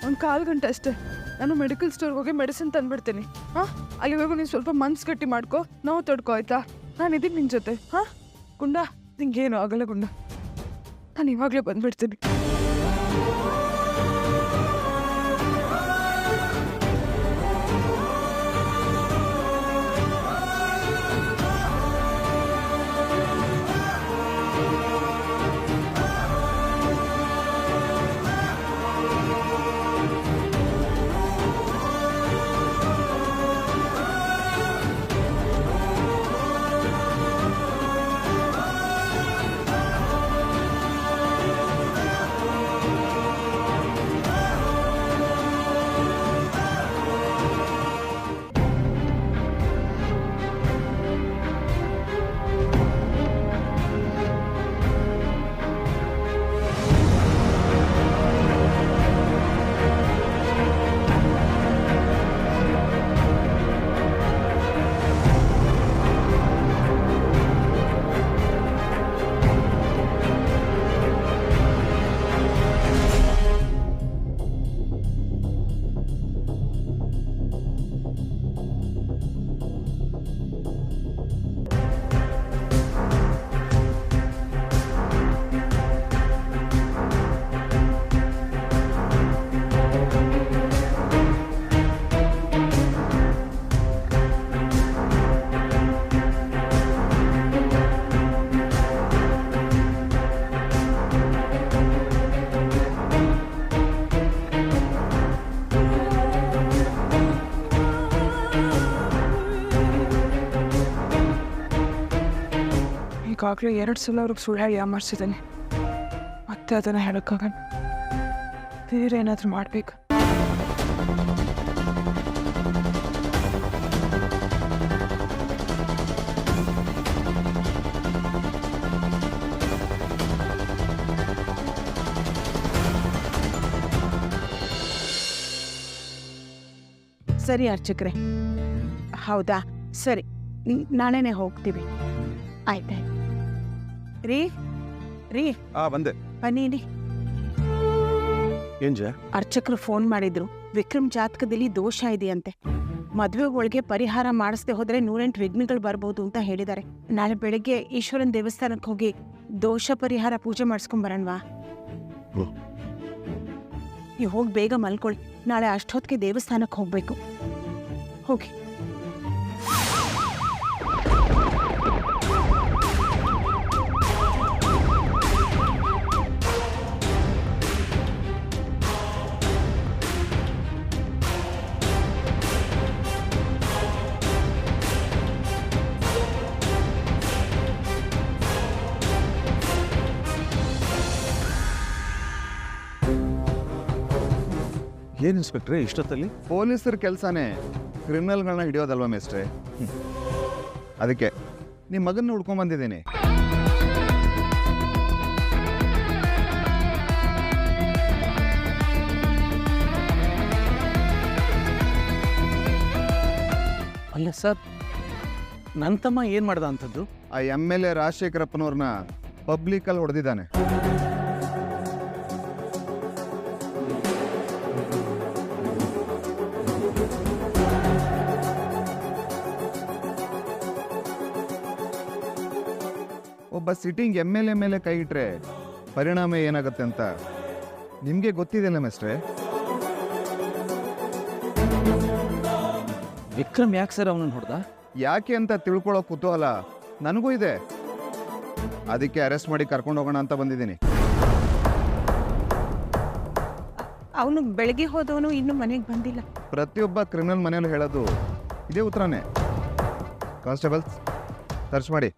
ಒಂದು ಕಾಲು ಗಂಟೆ ಅಷ್ಟೇ. ನಾನು ಮೆಡಿಕಲ್ ಸ್ಟೋರ್ಗೆ ಹೋಗಿ ಮೆಡಿಸಿನ್ ತಂದುಬಿಡ್ತೀನಿ. ಹಾಂ, ಅಲ್ಲಿವರೆಗೂ ನೀನು ಸ್ವಲ್ಪ ಮನ್ಸು ಗಟ್ಟಿ ಮಾಡ್ಕೊ, ನೋವು ತಡ್ಕೊ ಆಯ್ತಾ? ನಾನು ಇದೀನಿ ನಿನ್ನ ಜೊತೆ. ಹಾಂ ಗುಂಡ, ನಿಂಗೇನು ಆಗಲ್ಲ ಗುಂಡ, ನಾನು ಇವಾಗಲೇ ಬಂದುಬಿಡ್ತೀನಿ. ಈಗಾಗಲೇ 2 ಸಲ ಅವ್ರಿಗೆ ಸುಳ್ಳು ಹೇಳಿ ಯಾಮಾರಿಸಿದ್ದಾನೆ. ಮತ್ತೆ ಅದನ್ನು ಹೇಳೋಕ್ಕಾಗಲ್ಲ. ಬೇರೆ ಏನಾದರೂ ಮಾಡಬೇಕು. ಸರಿ ಅರ್ಚಕ್ರೆ, ಹೌದಾ? ಸರಿ, ನಾಳೆನೇ ಹೋಗ್ತೀವಿ. ಆಯ್ತಾಯ್ತು. ರೀ ರೀ ಬಂದೆ. ಬನ್ನಿ. ಏನ್ ಜಾ? ಅರ್ಚಕರು ಫೋನ್ ಮಾಡಿದ್ರು. ವಿಕ್ರಮ್ ಜಾತಕದಲ್ಲಿ ದೋಷ ಇದೆಯಂತೆ. ಮದುವೆ ಒಳಗೆ ಪರಿಹಾರ ಮಾಡಿಸದೆ ಹೋದ್ರೆ 108 ವಿಘ್ನಗಳು ಬರ್ಬೋದು ಅಂತ ಹೇಳಿದ್ದಾರೆ. ನಾಳೆ ಬೆಳಗ್ಗೆ ಈಶ್ವರನ್ ದೇವಸ್ಥಾನಕ್ಕೆ ಹೋಗಿ ದೋಷ ಪರಿಹಾರ ಪೂಜೆ ಮಾಡಿಸ್ಕೊಂಡ್ ಬರೋಣವಾ? ನೀವು ಹೋಗಿ ಬೇಗ ಮಲ್ಕೊಳ್ಳಿ. ನಾಳೆ ಅಷ್ಟೊತ್ತಿಗೆ ದೇವಸ್ಥಾನಕ್ಕೆ ಹೋಗ್ಬೇಕು. ಹೋಗಿ. ಏನ್ ಇನ್ಸ್ಪೆಕ್ಟ್ರೆ ಇಷ್ಟೊತ್ತಲ್ಲಿ? ಪೊಲೀಸರ ಕೆಲಸನೇ ಕ್ರಿಮಿನಲ್ಗಳನ್ನ ಹಿಡಿಯೋದಲ್ವಾ ಮೇಸ್ಟ್ರೆ? ಅದಕ್ಕೆ ನಿಮ್ಮ ಮಗನ್ನ ಹುಡ್ಕೊಂಬಂದಿದ್ದೀನಿ. ಅಲ್ಲ ಸರ್, ನನ್ನ ತಮ್ಮ ಏನು ಮಾಡ್ದ ಅಂಥದ್ದು? ಆ MLA ರಾಜಶೇಖರಪ್ಪನವ್ರನ್ನ ಪಬ್ಲಿಕಲ್ಲಿ ಹೊಡೆದಿದ್ದಾನೆ. ಒಬ್ಬ ಸಿಟ್ಟಿಂಗ್ MLA ಮೇಲೆ ಕೈ ಇಟ್ರೆ ಪರಿಣಾಮ ಏನಾಗುತ್ತೆ ಅಂತ ನಿಮಗೆ ಗೊತ್ತಿದೆಯಲ್ಲ ಮೇಸ್ಟ್ರೆ? ವಿಕ್ರಮ್ ಯಾಕೆ ಸರ್ ಅವನನ್ನು ಹೊಡೆದ? ಯಾಕೆ ಅಂತ ತಿಳ್ಕೊಳ್ಳೋ ಕುತೂಹಲ ನನಗೂ ಇದೆ. ಅದಕ್ಕೆ ಅರೆಸ್ಟ್ ಮಾಡಿ ಕರ್ಕೊಂಡು ಹೋಗೋಣ ಅಂತ ಬಂದಿದ್ದೀನಿ. ಅವನು ಬೆಳಗ್ಗೆ ಹೋದವನು ಇನ್ನೂ ಮನೆಗೆ ಬಂದಿಲ್ಲ. ಪ್ರತಿಯೊಬ್ಬ ಕ್ರಿಮಿನಲ್ ಮನೆಯಲ್ಲೂ ಹೇಳೋದು ಇದೇ ಉತ್ತರನೇ. ಕಾನ್ಸ್ಟೇಬಲ್ಸ್, ಸರ್ಚ್ ಮಾಡಿ.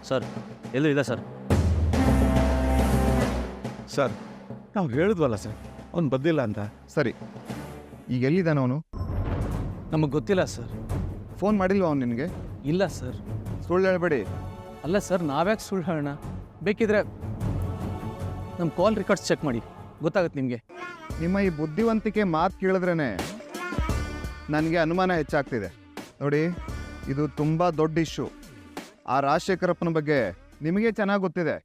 ಸರ್ ಎಲ್ಲೂ ಇಲ್ಲ ಸರ್. ಸರ್ ನಾವು ಹೇಳಿದ್ವಲ್ಲ ಸರ್ ಅವ್ನು ಬಂದಿಲ್ಲ ಅಂತ. ಸರಿ, ಈಗ ಎಲ್ಲಿದ್ದಾನೆ ಅವನು? ನಮಗೆ ಗೊತ್ತಿಲ್ಲ ಸರ್. ಫೋನ್ ಮಾಡಿಲ್ವ ಅವನು ನಿನಗೆ? ಇಲ್ಲ ಸರ್. ಸುಳ್ಳು ಹೇಳ್ಬೇಡಿ. ಅಲ್ಲ ಸರ್, ನಾವ್ಯಾಕೆ ಸುಳ್ಳು ಹೇಳೋಣ? ಬೇಕಿದ್ರೆ ನಮ್ಮ ಕಾಲ್ ರೆಕಾರ್ಡ್ಸ್ ಚೆಕ್ ಮಾಡಿ, ಗೊತ್ತಾಗುತ್ತೆ ನಿಮಗೆ. ನಿಮ್ಮ ಈ ಬುದ್ಧಿವಂತಿಕೆ ಮಾತು ಕೇಳಿದ್ರೇ ನನಗೆ ಅನುಮಾನ ಹೆಚ್ಚಾಗ್ತಿದೆ. ನೋಡಿ, ಇದು ತುಂಬ ದೊಡ್ಡ ಇಶ್ಯೂ. ಆ ರಾಜಶೇಖರಪ್ಪನ ಬಗ್ಗೆ ನಿಮಗೆ ಚೆನ್ನಾಗಿ ಗೊತ್ತಿದೆ.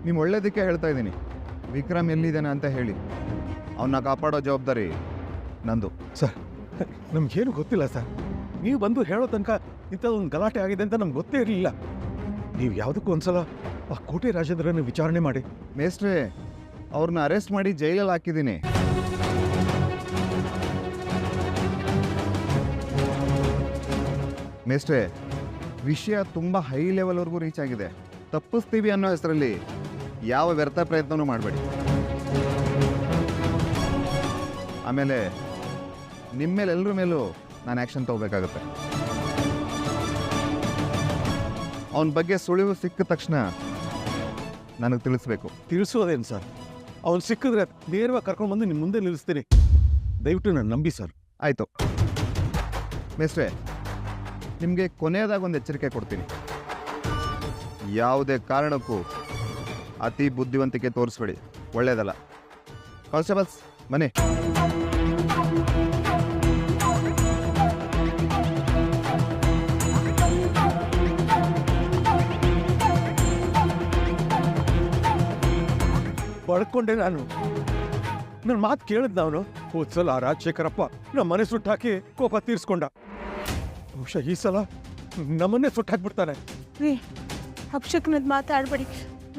ನಿಮ್ಮ ಒಳ್ಳೇದಕ್ಕೆ ಹೇಳ್ತಾ ಇದ್ದೀನಿ. ವಿಕ್ರಮ್ ಎಲ್ಲಿದ್ದಾನೆ ಅಂತ ಹೇಳಿ, ಅವನ್ನ ಕಾಪಾಡೋ ಜವಾಬ್ದಾರಿ ನಂದು. ಸರ್ ನಮಗೇನು ಗೊತ್ತಿಲ್ಲ ಸರ್. ನೀವು ಬಂದು ಹೇಳೋ ತನಕ ಇಂಥದ್ದೊಂದು ಗಲಾಟೆ ಆಗಿದೆ ಅಂತ ನಮ್ಗೆ ಗೊತ್ತೇ ಇರಲಿಲ್ಲ. ನೀವು ಯಾವುದಕ್ಕೂ ಒಂದ್ಸಲ ಆ ಕೋಟೆ ರಾಜೇಂದ್ರನ ವಿಚಾರಣೆ ಮಾಡಿ. ಮೇಸ್ಟ್ರೇ, ಅವ್ರನ್ನ ಅರೆಸ್ಟ್ ಮಾಡಿ ಜೈಲಲ್ಲಿ ಹಾಕಿದ್ದೀನಿ. ಮೇಸ್ಟ್ರೇ, ವಿಷಯ ತುಂಬ ಹೈ ಲೆವೆಲ್ವರೆಗೂ ರೀಚ್ ಆಗಿದೆ. ತಪ್ಪಿಸ್ತೀವಿ ಅನ್ನೋ ಹೆಸರಲ್ಲಿ ಯಾವ ವ್ಯರ್ಥ ಪ್ರಯತ್ನವೂ ಮಾಡಬೇಡಿ. ಆಮೇಲೆ ನಿಮ್ಮ ಮೇಲೆ ಎಲ್ಲರ ಮೇಲೂ ನಾನು ಆ್ಯಕ್ಷನ್ ತಗೋಬೇಕಾಗತ್ತೆ. ಅವನ ಬಗ್ಗೆ ಸುಳಿವು ಸಿಕ್ಕ ತಕ್ಷಣ ನನಗೆ ತಿಳಿಸ್ಬೇಕು. ತಿಳಿಸೋದೇನು ಸರ್? ಅವ್ನು ಸಿಕ್ಕಿದ್ರೆ ನೇರವಾಗಿ ಕರ್ಕೊಂಡ್ಬಂದು ನಿಮ್ಮ ಮುಂದೆ ನಿಲ್ಲಿಸ್ತೀನಿ. ದಯವಿಟ್ಟು ನಾನು ನಂಬಿ ಸರ್. ಆಯಿತು ಮೇಸ್ಟ್ರೇ, ನಿಮಗೆ ಕೊನೆಯದಾಗಿ ಒಂದು ಎಚ್ಚರಿಕೆ ಕೊಡ್ತೀನಿ. ಯಾವುದೇ ಕಾರಣಕ್ಕೂ ಅತಿ ಬುದ್ಧಿವಂತಿಕೆ ತೋರಿಸ್ಬೇಡಿ, ಒಳ್ಳೆಯದಲ್ಲ. ಕಾನ್ಸ್ಟೇಬಲ್ಸ್ ಮನೆ. ಬಡ್ಕೊಂಡೆ ನಾನು. ನನ್ನ ಮಾತು ಕೇಳಿದ್ನ ಅವನು. ಹೋದ್ಸಲ ಆ ರಾಜಶೇಖರಪ್ಪ ನಮ್ಮ ಮನೆ ಸುಟ್ಟಾಕಿ ಕೋಪ ತೀರಿಸ್ಕೊಂಡ. ಬಹುಶಃ ಈ ಸಲ ನಮ್ಮನ್ನೇ ಸುಟ್ಟಾಕ್ಬಿಡ್ತಾನೆ. ರೀ, ಅಪಶಕನದ ಮಾತಾಡಬೇಡಿ,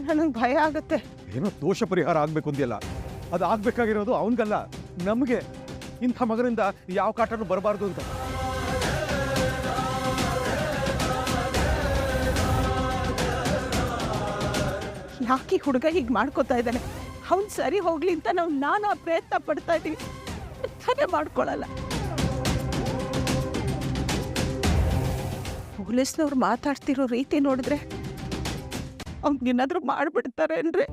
ನನಗೆ ಭಯ ಆಗುತ್ತೆ. ಏನೋ ದೋಷ ಪರಿಹಾರ ಆಗ್ಬೇಕು ಅಂದಿಲ್ಲ, ಅದು ಆಗ್ಬೇಕಾಗಿರೋದು ಅವನಿಗಲ್ಲ, ನಮಗೆ. ಇಂಥ ಮಗನಿಂದ ಯಾವ ಕಾಟನೂ ಬರಬಾರ್ದು ಅಂತ. ಯಾಕೆ ಹುಡುಗ ಹೀಗೆ ಮಾಡ್ಕೋತಾ ಇದ್ದಾನೆ? ಅವ್ನು ಸರಿ ಹೋಗ್ಲಿ ಅಂತ ನಾವು ನಾನಾ ಪ್ರಯತ್ನ ಪಡ್ತಾ ಇದ್ದೀವಿ, ಅರ್ಥನೇ ಮಾಡ್ಕೊಳ್ಳಲ್ಲ. ಪೊಲೀಸ್ನವ್ರು ಮಾತಾಡ್ತಿರೋ ರೀತಿ ನೋಡಿದ್ರೆ ಅವ್ನಿಗೇನಾದ್ರೂ ಮಾಡಿಬಿಡ್ತಾರೆ ಅಂದ್ರೆ.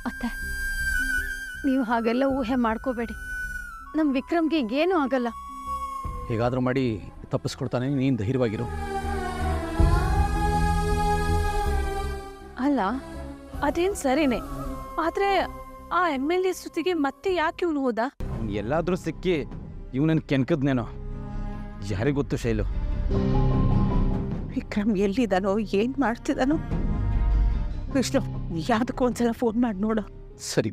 ಅತ್ತೆ, ನೀವು ಹಾಗೆಲ್ಲ ಊಹೆ ಮಾಡ್ಕೋಬೇಡಿ. ನಮ್ಮ ವಿಕ್ರಮ್ಗೆ ಈಗೇನೂ ಆಗಲ್ಲ. ಹೇಗಾದರೂ ಮಾಡಿ ತಪ್ಪಿಸ್ಕೊಡ್ತಾನೆ, ನೀನು ಧೈರ್ಯವಾಗಿರು. ಅಲ್ಲ, ಅದೇನು ಸರಿನೇ. ಆದರೆ ಆ MLA ಸುತ್ತಿಗೆ ಮತ್ತೆ ಯಾಕೆ ಇವನು ಹೋದ? ಅವ್ನು ಎಲ್ಲಾದರೂ ಸಿಕ್ಕಿ ಇವನನ್ನು ಕೆನ್ಕದ್ನೇನೋ, ಯಾರಿಗೆ ಗೊತ್ತು ಶೈಲು. ವಿಕ್ರಮ್ ಎಲ್ಲಿದ್ದಾನೋ, ಏನು ಮಾಡ್ತಿದ್ದಾನೋ? ವಿಷ್ಣು, ಯಾವುದಕ್ಕೂ ಒಂದ್ಸಲ ಫೋನ್ ಮಾಡಿ ನೋಡು. ಸರಿ.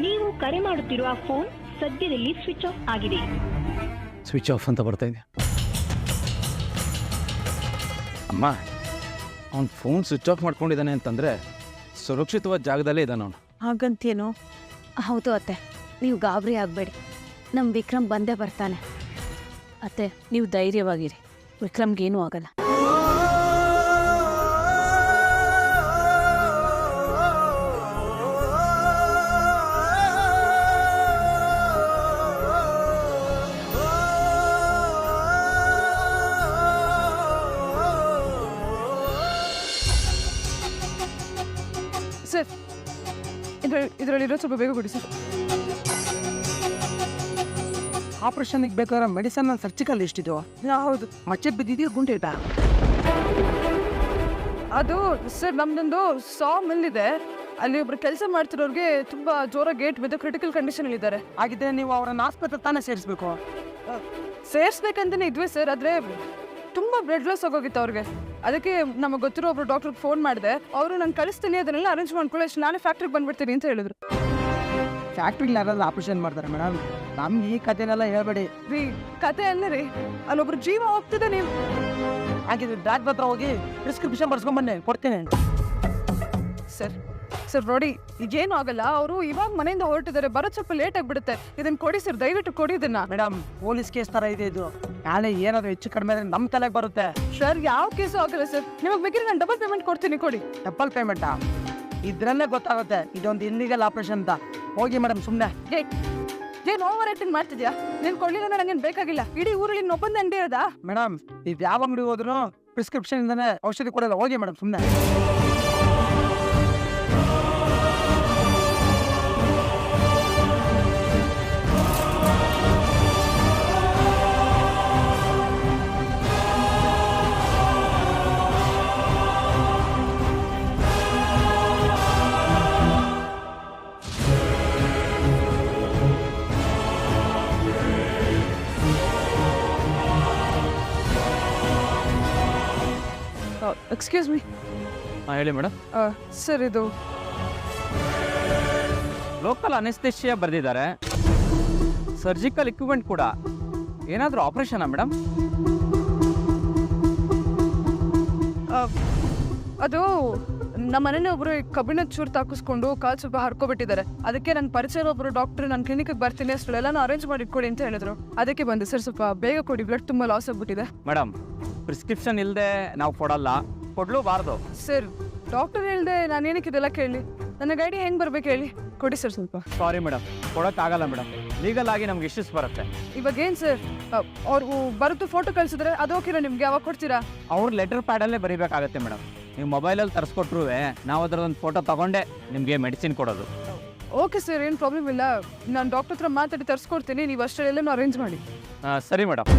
ನೀವು ಕರೆ ಮಾಡುತ್ತಿರುವ ಫೋನ್ ಸದ್ಯದಲ್ಲಿ ಸ್ವಿಚ್ ಆಫ್ ಆಗಿದೆ. ಸ್ವಿಚ್ ಆಫ್ ಅಂತ ಬರ್ತಾ ಇದೆ. ಅಮ್ಮ, ಅವ್ನು ಫೋನ್ ಸ್ವಿಚ್ ಆಫ್ ಮಾಡ್ಕೊಂಡಿದ್ದಾನೆ ಅಂತಂದರೆ ಸುರಕ್ಷಿತವಾದ ಜಾಗದಲ್ಲೇ ಇದ್ದಾನೆ ಅವನು. ಹಾಗಂತೇನೋ? ಹೌದು ಅತ್ತೆ, ನೀವು ಗಾಬರಿ ಆಗಬೇಡಿ. ನಮ್ಮ ವಿಕ್ರಮ್ ಬಂದೇ ಬರ್ತಾನೆ. ಅತ್ತೆ, ನೀವು ಧೈರ್ಯವಾಗಿರಿ, ವಿಕ್ರಮ್ಗೇನೂ ಆಗಲ್ಲ. ಸರ್, ಇದರಲ್ಲಿರೋ ಸ್ವಲ್ಪ ಬೇಗ ಕೊಡಿ ಸರ್. ಆಪರೇಷನ್ಗೆ ಬೇಕಾದ್ರೆ ಮೆಡಿಸನ್ ಸರ್ಜಿಕಲ್ ಎಷ್ಟಿದೆಯೋ? ಹೌದು. ಮಚ್ಚೆ ಬಿದ್ದಿದೆಯೋ ಗುಂಡಿಟ? ಅದು ಸರ್, ನಮ್ದೊಂದು ಸಾ ಮಿಲ್ ಇದೆ. ಅಲ್ಲಿ ಒಬ್ರು ಕೆಲಸ ಮಾಡ್ತಿರೋರಿಗೆ ತುಂಬಾ ಜೋರಾಗಿ ಗೇಟ್ ಬಿದ್ದು ಕ್ರಿಟಿಕಲ್ ಕಂಡೀಷನ್ ಇದ್ದಾರೆ. ಹಾಗಿದ್ರೆ ನೀವು ಅವರನ್ನ ಆಸ್ಪತ್ರೆ ತಾನೇ ಸೇರಿಸ್ಬೇಕು. ಸೇರಿಸ್ಬೇಕಂತಾನೆ ಇದ್ವಿ ಸರ್, ಆದರೆ ತುಂಬ ಬ್ಲಡ್ ಲಾಸ್ ಆಗೋಗಿತ್ತು ಅವ್ರಿಗೆ. ಅದಕ್ಕೆ ನಮಗೆ ಗೊತ್ತಿರೋ ಒಬ್ರು ಡಾಕ್ಟ್ರಿಗೆ ಫೋನ್ ಮಾಡಿದೆ. ಅವರು ನಾನು ಕಳಿಸ್ತೀನಿ, ಅದನ್ನೆಲ್ಲ ಅರೇಂಜ್ ಮಾಡ್ಕೊಳ್ಳಿ, ಅಷ್ಟು ನಾನೇ ಫ್ಯಾಕ್ಟ್ರಿಗೆ ಬಂದ್ಬಿಡ್ತೀನಿ ಅಂತ ಹೇಳಿದ್ರು. ಫ್ಯಾಕ್ಟ್ರಿಗೆ ಯಾರಾದ್ರೂ ಆಪರೇಷನ್ ಮಾಡ್ತಾರೆ ಮೇಡಮ್, ನಮ್ಗೆ ಈ ಕಥೆನೆಲ್ಲ ಹೇಳ್ಬೇಡಿ. ರೀ, ಕತೆ ಅಲ್ಲ ರೀ, ಅಲ್ಲೊಬ್ರು ಜೀವ ಹೋಗ್ತಿದೆ. ನೀವು ಹಾಗಿದ್ರೆ ಡಾಕ್ಟರ್ ಹತ್ರ ಹೋಗಿ ಪ್ರಿಸ್ಕ್ರಿಪ್ಷನ್ ಬರ್ಸ್ಕೊಂಬನ್ನಿ, ಕೊಡ್ತೀನಿ. ಸರ್ ನೋಡಿ, ಈಗೇನು ಆಗಲ್ಲ. ಅವರು ಇವಾಗ ಮನೆಯಿಂದ ಹೊರಟಿದ್ದಾರೆ, ಬರೋದು ಸ್ವಲ್ಪ ಲೇಟ್ ಆಗಿಬಿಡುತ್ತೆ. ಇದನ್ನು ಕೊಡಿ ಸರ್, ದಯವಿಟ್ಟು ಕೊಡಿ ಇದನ್ನ. ಮೇಡಮ್, ಪೊಲೀಸ್ ಕೇಸ್ ಥರ ಇದೆ ಇದು. ನಾಳೆ ಏನಾದರೂ ಹೆಚ್ಚು ಕಡಿಮೆ ಆದರೆ ನಮ್ಮ ತಲೆಗೆ ಬರುತ್ತೆ. ಸರ್, ಯಾವ ಕೇಸು ಆಗಲ್ಲ ಸರ್. ನಿಮಗೆ ಬೇಕಿದ್ರೆ ನಾನು ಡಬಲ್ ಪೇಮೆಂಟ್ ಕೊಡ್ತೀನಿ, ಕೊಡಿ. ಡಬಲ್ ಪೇಮೆಂಟಾ? ಇದ್ರಲ್ಲೇ ಗೊತ್ತಾಗುತ್ತೆ ಇದೊಂದು ಇಲ್ಲಿಗಲ್ ಆಪರೇಷನ್ ಅಂತ. ಹೋಗಿ ಮೇಡಮ್ ಸುಮ್ಮನೆ. ಏನು ಓವರ್ ಆಕ್ಟಿಂಗ್ ಮಾಡ್ತಿದ್ಯಾ? ನೀನ್ ಕೊಡ್ಲಿಲ್ಲ ನಂಗೇನು ಬೇಕಾಗಿಲ್ಲ. ಇಡೀ ಊರಲ್ಲಿ ಒಬ್ಬಂದ ಅಂಗಡಿ ಇರೋದಾ? ಮೇಡಮ್ ಇದು ಯಾವ ಅಂಗಡಿ ಹೋದ್ರು ಪ್ರಿಸ್ಕ್ರಿಪ್ಷನ್ ಇಂದಾನೆ ಔಷಧಿ ಕೊಡಲ್ಲ. ಹೋಗಿ ಮೇಡಮ್ ಸುಮ್ಮನೆ. ಎಕ್ಸ್ಕ್ಯೂಸ್ ಮೀ ಹಾಂ ಹೇಳಿ ಮೇಡಮ್. ಸರ್, ಇದು ಲೋಕಲ್ ಅನೆಸ್ಥೆಷಿಯಾ ಬರೆದಿದ್ದಾರೆ, ಸರ್ಜಿಕಲ್ ಇಕ್ವಿಪ್ಮೆಂಟ್ ಕೂಡ. ಏನಾದರೂ ಆಪ್ರೇಷನಾ ಮೇಡಮ್? ಅದು ನಮ್ಮ ಮನೇನೆ ಒಬ್ರು ಕಬ್ಬಿಣದ ಚೂರು ತಾಕಿಸ್ಕೊಂಡು ಕಾಲು ಸ್ವಲ್ಪ ಹರ್ಕೊಬಿಟ್ಟಿದ್ದಾರೆ. ಅದಕ್ಕೆ ನನ್ನ ಪರಿಚಯ ಒಬ್ಬರು ಡಾಕ್ಟರ್ ನನ್ನ ಕ್ಲಿನಿಕ್ಗೆ ಬರ್ತೀನಿ ಅಷ್ಟೆಲ್ಲ ಅರೇಂಜ್ ಮಾಡಿ ಇಟ್ಕೊಡಿ ಅಂತ ಹೇಳಿದ್ರು. ಅದಕ್ಕೆ ಬಂದೆ ಸರ್. ಸ್ವಲ್ಪ ಬೇಗ ಕೊಡಿ, ಬ್ಲಡ್ ತುಂಬ ಲಾಸ್ ಆಗ್ಬಿಟ್ಟಿದೆ. ಮೇಡಮ್ ಪ್ರಿಸ್ಕ್ರಿಪ್ಷನ್ ಇಲ್ಲದೆ ನಾವು ಕೊಡಲ್ಲ, ಕೊಡಲೂಬಾರ್ದು. ಸರ್, ಡಾಕ್ಟರ್ ಹೇಳ್ದೆ ನಾನು ಏನಕ್ಕೆ ಇದೆಲ್ಲ ಕೇಳಿ? ನನ್ನ ಗಾಡಿ ಹೆಂಗೆ ಬರ್ಬೇಕು ಹೇಳಿ? ಕೊಡಿ ಸರ್ ಸ್ವಲ್ಪ. ಸಾರಿ ಮೇಡಮ್, ಕೊಡೋಕ್ಕಾಗಲ್ಲ ಮೇಡಮ್. ಲೀಗಲ್ ಆಗಿ ನಮ್ಗೆ ಇಶ್ಯೂಸ್ ಬರುತ್ತೆ. ಇವಾಗ ಏನು ಸರ್, ಅವ್ರು ಬರುತ್ತು ಫೋಟೋ ಕಳಿಸಿದ್ರೆ ಅದು ಓಕೆನಾ ನಿಮ್ಗೆ? ಯಾವಾಗ ಕೊಡ್ತೀರಾ? ಅವ್ರು ಲೆಟರ್ ಪ್ಯಾಡಲ್ಲೇ ಬರೀಬೇಕಾಗತ್ತೆ ಮೇಡಮ್. ನೀವು ಮೊಬೈಲಲ್ಲಿ ತರಿಸ್ಕೊಟ್ರೂ ನಾವು ಅದರದೊಂದು ಫೋಟೋ ತಗೊಂಡೆ ನಿಮಗೆ ಮೆಡಿಸಿನ್ ಕೊಡೋದು. ಓಕೆ ಸರ್, ಏನು ಪ್ರಾಬ್ಲಮ್ ಇಲ್ಲ. ನಾನು ಡಾಕ್ಟರ್ ಹತ್ರ ಮಾತಾಡಿ ತರಿಸ್ಕೊಡ್ತೀನಿ. ನೀವು ಅಷ್ಟೆಲ್ಲನೂ ಅರೇಂಜ್ ಮಾಡಿ. ಸರಿ ಮೇಡಮ್.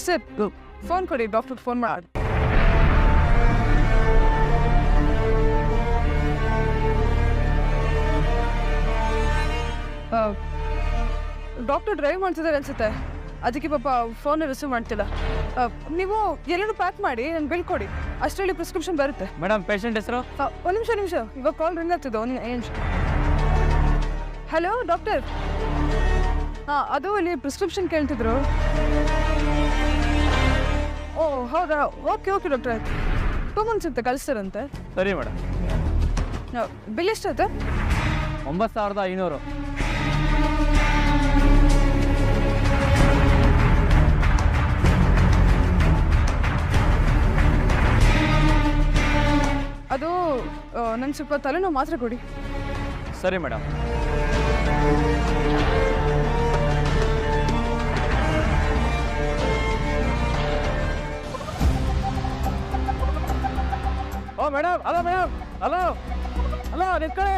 ಸರ್, ಫೋನ್ ಕೊಡಿ, ಡಾಕ್ಟರ್ ಫೋನ್ ಮಾಡಿ. ಡಾಕ್ಟರ್ ಡ್ರೈವ್ ಮಾಡ್ತಿದ್ದಾರೆ ಅನ್ಸುತ್ತೆ, ಅದಕ್ಕೆ ಪಾಪ ಫೋನ್ ರಿಸೀವ್ ಮಾಡ್ತಿಲ್ಲ. ನೀವು ಎಲ್ಲರೂ ಪ್ಯಾಕ್ ಮಾಡಿ ನನ್ಗೆ ಬಿಲ್ ಕೊಡಿ, ಅಷ್ಟರಲ್ಲಿ ಪ್ರಿಸ್ಕ್ರಿಪ್ಷನ್ ಬರುತ್ತೆ. ಮೇಡಮ್ ಪೇಷಂಟ್ ಹೆಸರು? ಒಂದು ನಿಮಿಷ, ಇವಾಗ ಕಾಲ್ ರಿಂಗ್ ಆಗ್ತಿದೆ. ಒಂದು ನಿಮಿಷ. Hello doctor. ಹಾಂ, ಅದು ಇಲ್ಲಿ ಪ್ರಿಸ್ಕ್ರಿಪ್ಷನ್ ಕೇಳ್ತಿದ್ರು. ಓ ಹೌದಾ, ಓಕೆ ಡಾಕ್ಟರ್, ಆಯ್ತು. 2 months ಅಂತ ಕಳಿಸ್ತಾರಂತೆ. ಸರಿ ಮೇಡಮ್. ಬಿಲ್ ಎಷ್ಟಾಯ್ತು? 9500. ಅದು ನಂಗೆ ಸ್ವಲ್ಪ ತಲೆನೋವು ಮಾತ್ರ ಕೊಡಿ. ಸರಿ ಮೇಡಮ್. ಓ ಮೇಡಮ್, ಹಲೋ ಮೇಡಮ್, ಹಲೋ ನಿಂತ್ಕೊಳ್ಳಿ.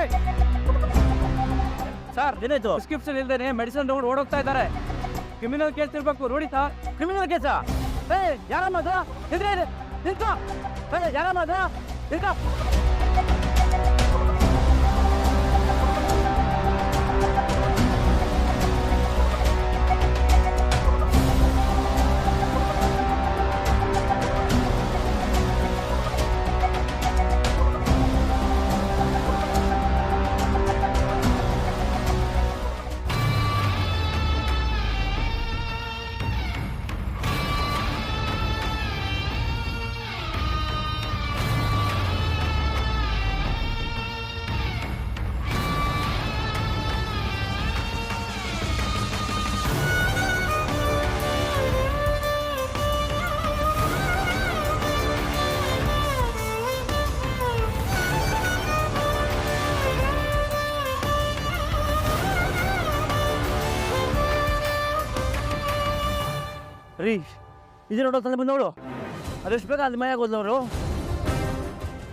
ಸರ್, ಏನಾಯ್ತು? ಪ್ರಿಸ್ಕ್ರಿಪ್ಷನ್ ಇಲ್ದೇನೆ ಮೆಡಿಸಿನ್ ತಗೊಂಡು ಓಡೋಗ್ತಾ ಇದ್ದಾರೆ. ಕ್ರಿಮಿನಲ್ ಕೇಸ್ ಇರ್ಬೇಕು ನೋಡಿ ಸರ್. ಕ್ರಿಮಿನಲ್ ಕೇಸಾ? ಯಾರಮ್ಮ ಅದು? ನಿಂತ್ಕೋ. ಯಾರಮ್ಮ ಅದು? ನಿಂತ್ಕೋ. ರೀ, ಇದು ನೋಡೋ ತಂದೆ ಬಂದವಳು, ಅದೆಷ್ಟು ಬೇಕಾ ಅದು ಮೈಯಾಗ ಹೋದವರು.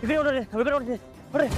ಈ ಕಡೆ ನೋಡ್ರಿ, ನೋಡ್ರಿ